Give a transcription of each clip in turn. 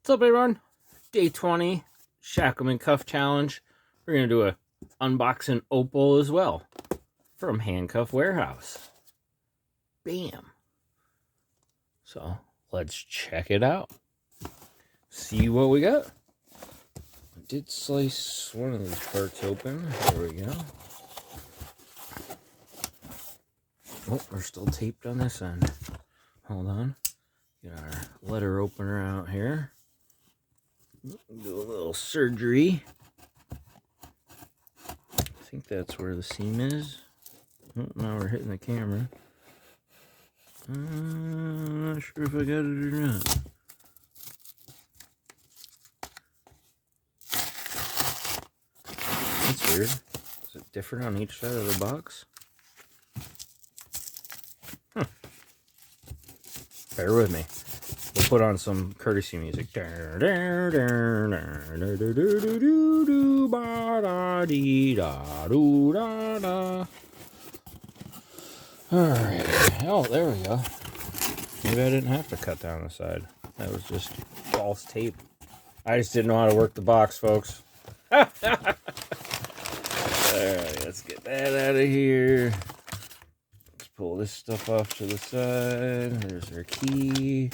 What's up, everyone? Day 20 Shackleman Cuff Challenge. We're going to do a unboxing opal as well from Handcuff Warehouse. Bam. So let's check it out. See what we got. I did slice one of these parts open. There we go. Oh, we're still taped on this end. Hold on. Get our letter opener out here. Do a little surgery. I think that's where the seam is. Oh, now we're hitting the camera. I'm not sure if I got it or not. That's weird. Is it different on each side of the box? Huh. Bear with me. We'll put on some courtesy music. Alright. Oh, there we go. Maybe I didn't have to cut down the side. That was just false tape. I just didn't know how to work the box, folks. Alright, let's get that out of here. Let's pull this stuff off to the side. There's our key.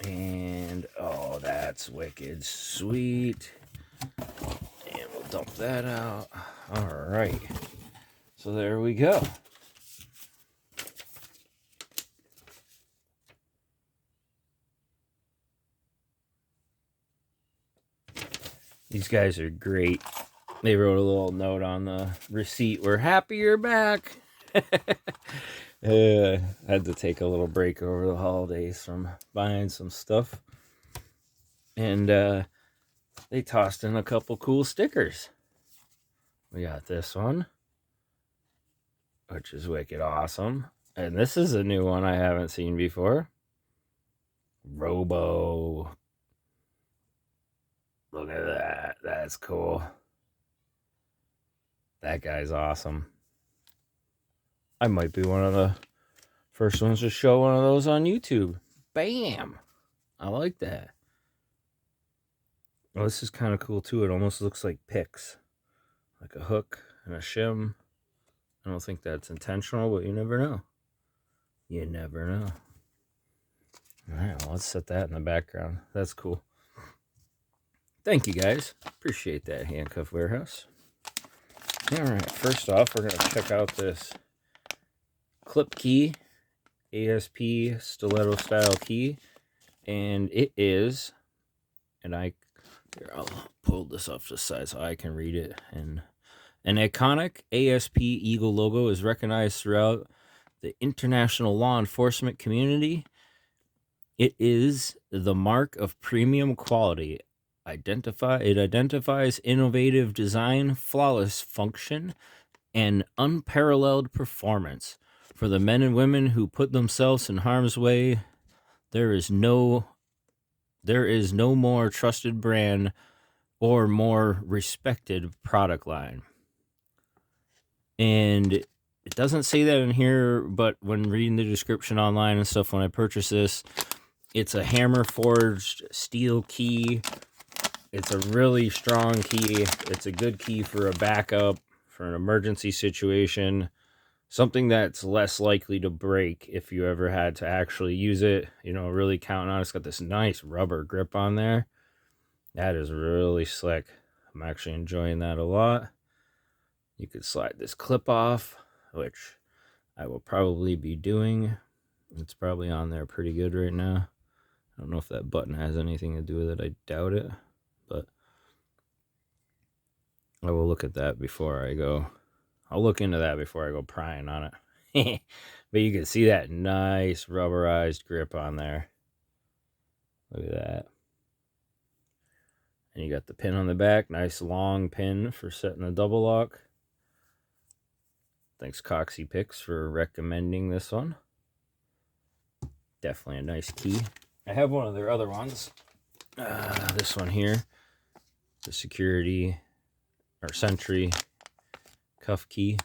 And, oh, that's wicked sweet. And we'll dump that out. Alright. So there we go. These guys are great. They wrote a little note on the receipt. We're happy you're back. I had to take a little break over the holidays from buying some stuff. And they tossed in a couple cool stickers. We got this one, which is wicked awesome. And this is a new one I haven't seen before. Robo. Look at that. That's cool. That guy's awesome. I might be one of the first ones to show one of those on YouTube. Bam! I like that. Well, this is kind of cool too. It almost looks like picks. Like a hook and a shim. I don't think that's intentional, but you never know. You never know. Alright, well, let's set that in the background. That's cool. Thank you, guys. Appreciate that, Handcuff Warehouse. Alright, first off, we're going to check out this clip key, ASP stiletto style key, and it is, and I'll pull this off to the side so I can read it. And an iconic ASP eagle logo is recognized throughout the international law enforcement community. It is the mark of premium quality. It identifies innovative design, flawless function, and unparalleled performance. For the men and women who put themselves in harm's way, there is no more trusted brand or more respected product line. And it doesn't say that in here, but when reading the description online and stuff, when I purchased this, it's a hammer forged steel key. It's a really strong key. It's a good key for a backup, for an emergency situation. Something that's less likely to break if you ever had to actually use it. You know, really counting on it. It's got this nice rubber grip on there. That is really slick. I'm actually enjoying that a lot. You could slide this clip off, which I will probably be doing. It's probably on there pretty good right now. I don't know if that button has anything to do with it. I doubt it. But I will look at that before I go. I'll look into that before I go prying on it. But you can see that nice rubberized grip on there. Look at that. And you got the pin on the back. Nice long pin for setting the double lock. Thanks Coxie Picks for recommending this one. Definitely a nice key. I have one of their other ones. This one here. The security or sentry cuff key.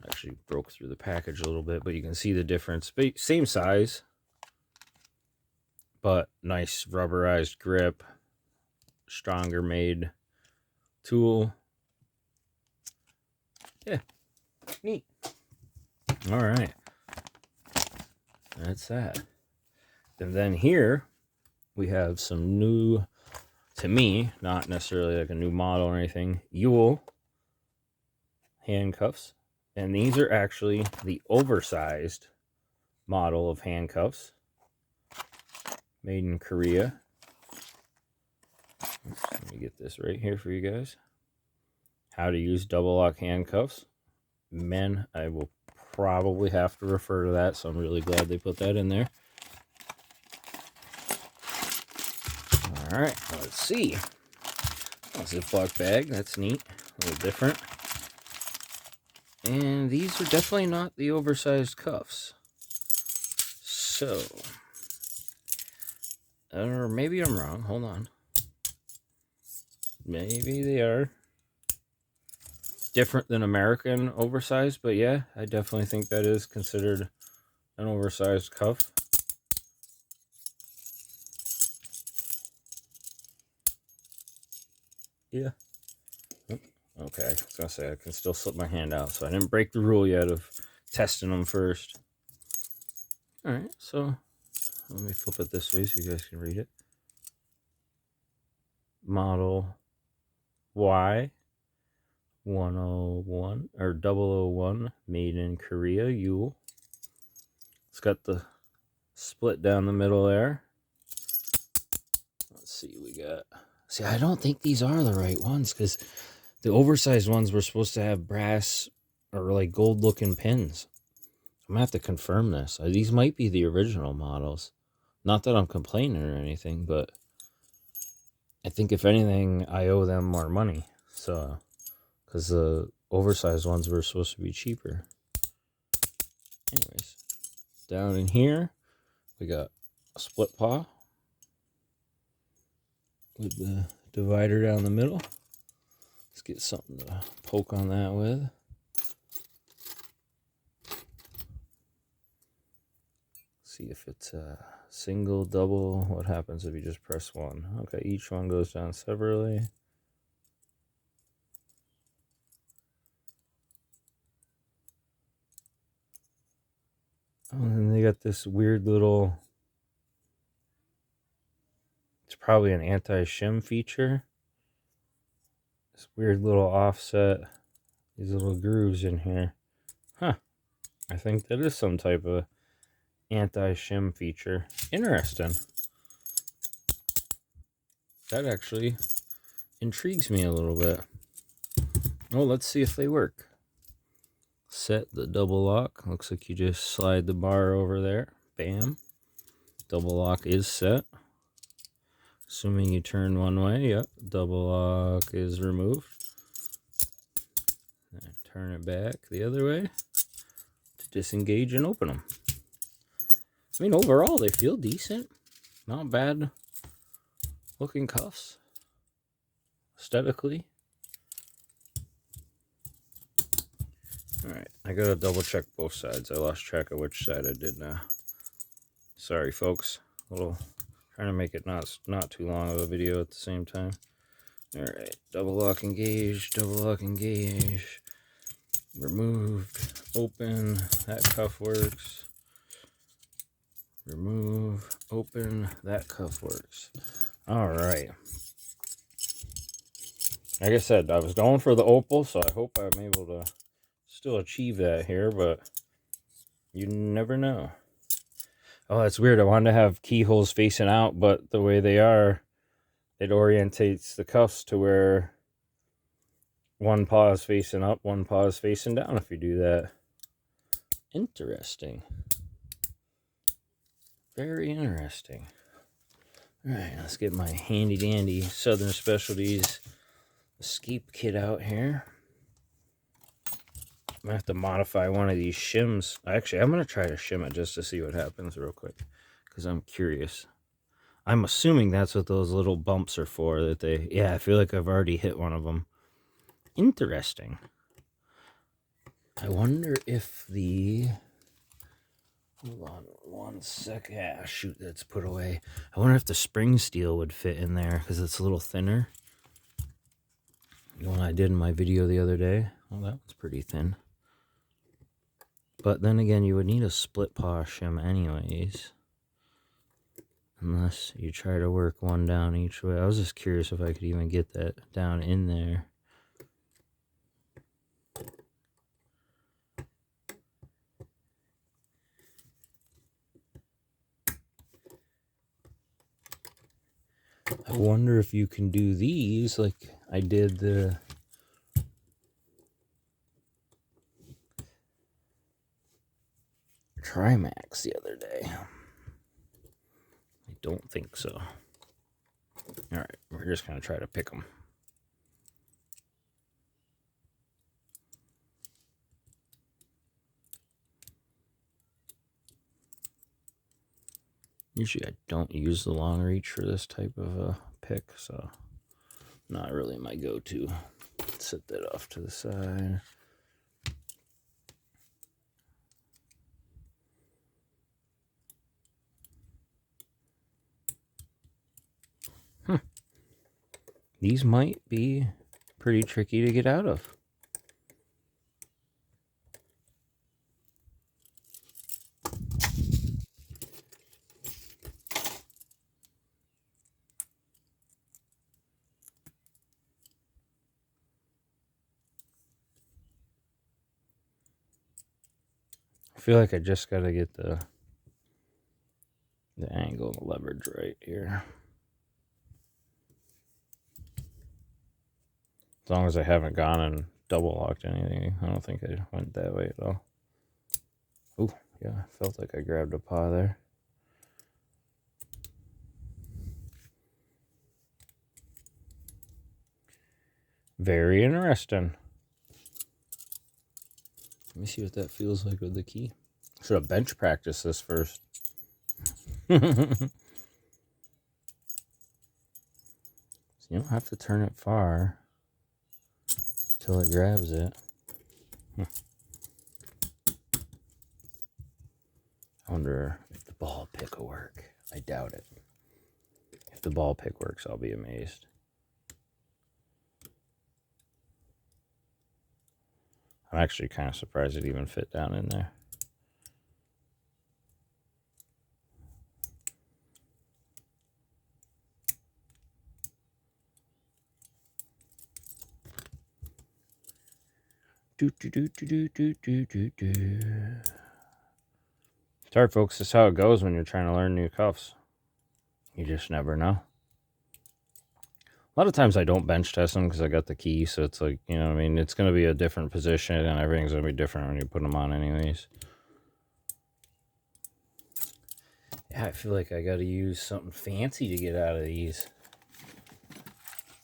Actually broke through the package a little bit, but you can see the difference. Same size. but nice rubberized grip, stronger made tool. Yeah, neat. All right, that's that. And then here we have some new, to me, not necessarily like a new model or anything, Yuil handcuffs. And these are actually the oversized model of handcuffs, made in Korea. Let me get this right here for you guys. How to use double lock handcuffs. Men, I will probably have to refer to that, so I'm really glad they put that in there. All right, let's see. A Ziploc bag, that's neat, a little different. And these are definitely not the oversized cuffs. So, or maybe I'm wrong, hold on. Maybe they are different than American oversized, but yeah, I definitely think that is considered an oversized cuff. Yeah. Okay, I was gonna say I can still slip my hand out, so I didn't break the rule yet of testing them first. All right, so let me flip it this way so you guys can read it. Model Y 101 or 001, made in Korea, Yuil. It's got the split down the middle there. Let's see, we got. See, I don't think these are the right ones because the oversized ones were supposed to have brass or like gold looking pins. I'm gonna have to confirm this. These might be the original models. Not that I'm complaining or anything, but I think if anything, I owe them more money. So, because the oversized ones were supposed to be cheaper. Anyways, down in here, we got a split paw with the divider down the middle. Let's get something to poke on that with. See if it's a single, double. What happens if you just press one? Okay, each one goes down separately. Oh, and they got this weird little, it's probably an anti-shim feature. This weird little offset, these little grooves in here. Huh, I think that is some type of anti-shim feature. Interesting. That actually intrigues me a little bit. Well, let's see if they work. Set the double lock. Looks like you just slide the bar over there. Bam. Double lock is set. Assuming you turn one way. Yep. Double lock is removed. And turn it back the other way to disengage and open them. I mean, overall, they feel decent. Not bad looking cuffs. Aesthetically. Alright, I gotta double check both sides. I lost track of which side I did now. Sorry, folks. Trying to make it not too long of a video at the same time. Alright, double lock engage, removed, open, that cuff works. Remove, open, that cuff works. Alright. Like I said, I was going for the opal, so I hope I'm able to still achieve that here, but you never know. Oh, that's weird. I wanted to have keyholes facing out, but the way they are, it orientates the cuffs to where one paw is facing up, one paw is facing down if you do that. Interesting. Very interesting. Alright, let's get my handy dandy Southern Specialties escape kit out here. I'm going to have to modify one of these shims. Actually, I'm going to try to shim it just to see what happens real quick, because I'm curious. I'm assuming that's what those little bumps are for. Yeah, I feel like I've already hit one of them. Interesting. I wonder if the Hold on one sec. Ah, shoot, that's put away. I wonder if the spring steel would fit in there because it's a little thinner. The one I did in my video the other day. Well, that one's pretty thin. But then again, you would need a split paw shim anyways. Unless you try to work one down each way. I was just curious if I could even get that down in there. I wonder if you can do these like I did the Trimax the other day. I don't think so. Alright, we're just going to try to pick them. Usually I don't use the long reach for this type of pick, so not really my go-to. Set that off to the side. These might be pretty tricky to get out of. I feel like I just got to get the angle and the leverage right here. As long as I haven't gone and double locked anything. I don't think I went that way at all. Oh, yeah, I felt like I grabbed a paw there. Very interesting. Let me see what that feels like with the key. Should have bench practiced this first. So you don't have to turn it far till it grabs it. I wonder if the ball pick will work. I doubt it. If the ball pick works, I'll be amazed. I'm actually kind of surprised it even fit down in there. Sorry, folks. This is how it goes when you're trying to learn new cuffs. You just never know. A lot of times I don't bench test them because I got the key, so it's like, you know what I mean? It's going to be a different position, and everything's going to be different when you put them on anyways. Yeah, I feel like I got to use something fancy to get out of these.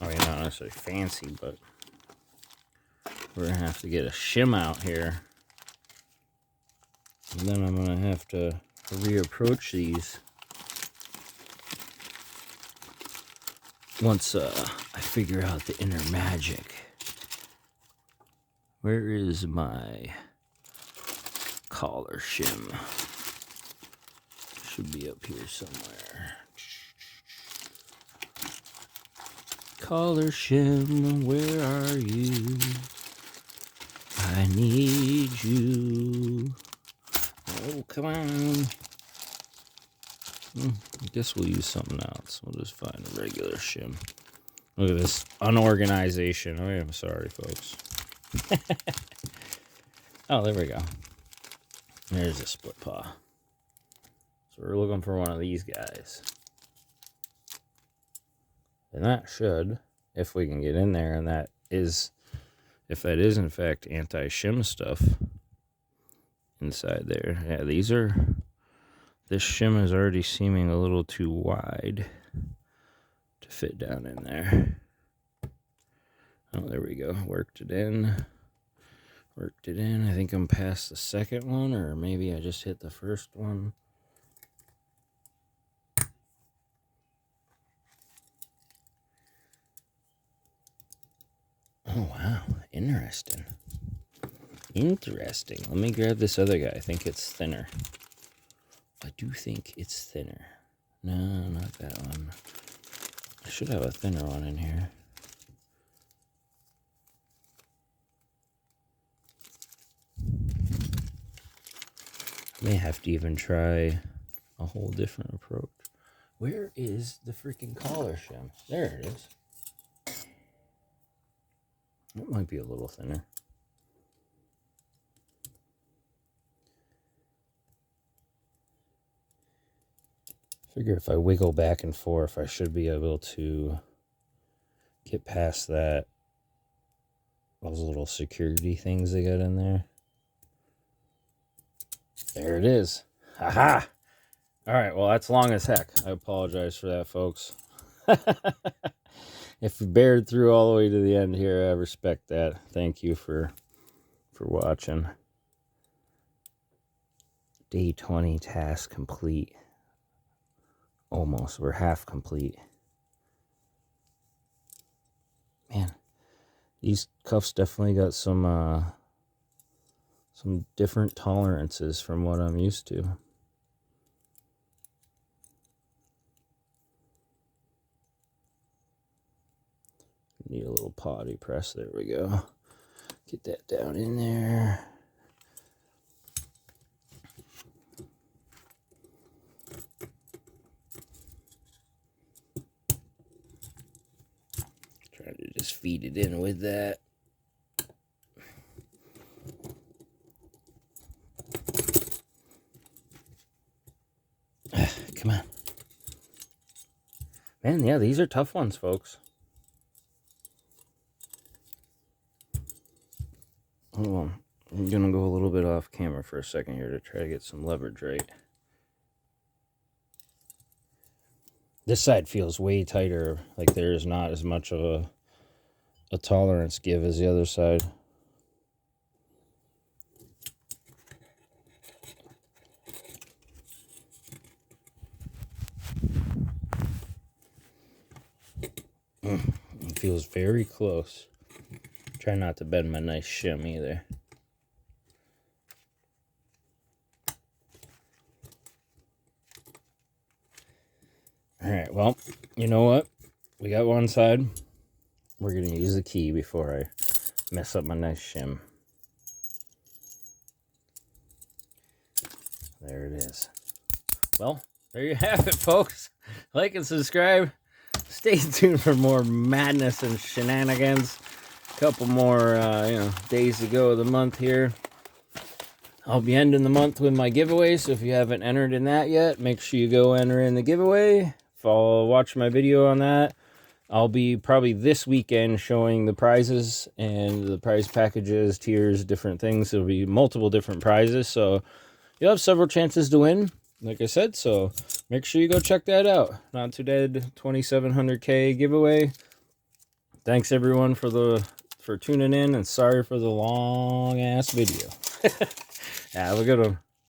I mean, not necessarily fancy, but we're going to have to get a shim out here. And then I'm going to have to reapproach these once I figure out the inner magic. Where is my collar shim? Should be up here somewhere. Collar shim, where are you? I need you. Oh, come on. I guess we'll use something else. We'll just find a regular shim. Look at this unorganization. Oh, I'm sorry, folks. Oh, there we go. There's a split paw. So we're looking for one of these guys. And that should, if we can get in there, and that is, if that is in fact anti-shim stuff inside there. Yeah, these are, this shim is already seeming a little too wide to fit down in there. Oh, there we go. Worked it in. Worked it in. I think I'm past the second one, or maybe I just hit the first one. Oh, wow. Interesting. Interesting. Let me grab this other guy. I think it's thinner. I do think it's thinner. No, not that one. I should have a thinner one in here. I may have to even try a whole different approach. Where is the freaking collar shim? There it is. It might be a little thinner. Figure if I wiggle back and forth, I should be able to get past that. Those little security things they got in there. There it is. Haha! All right, well, that's long as heck. I apologize for that, folks. If you bared through all the way to the end here, I respect that. Thank you for watching. Day 20 task complete. Almost. We're half complete. Man, these cuffs definitely got some different tolerances from what I'm used to. Need a little potty press. There we go. Get that down in there. Trying to just feed it in with that. Come on. Man, yeah, these are tough ones, folks. Hold on. I'm going to go a little bit off camera for a second here to try to get some leverage right. This side feels way tighter, like there's not as much of a tolerance give as the other side. It feels very close. Try not to bend my nice shim either. Alright, well, you know what? We got one side. We're going to use the key before I mess up my nice shim. There it is. Well, there you have it, folks. Like and subscribe. Stay tuned for more madness and shenanigans. A couple more days to go of the month here. I'll be ending the month with my giveaway, so if you haven't entered in that yet, make sure you go enter in the giveaway. Watch my video on that. I'll be probably this weekend showing the prizes and the prize packages, tiers, different things. There'll be multiple different prizes, so you'll have several chances to win, like I said, so make sure you go check that out. Not Too Dead 2700K giveaway. Thanks everyone for tuning in, and sorry for the long ass video. Have a good one.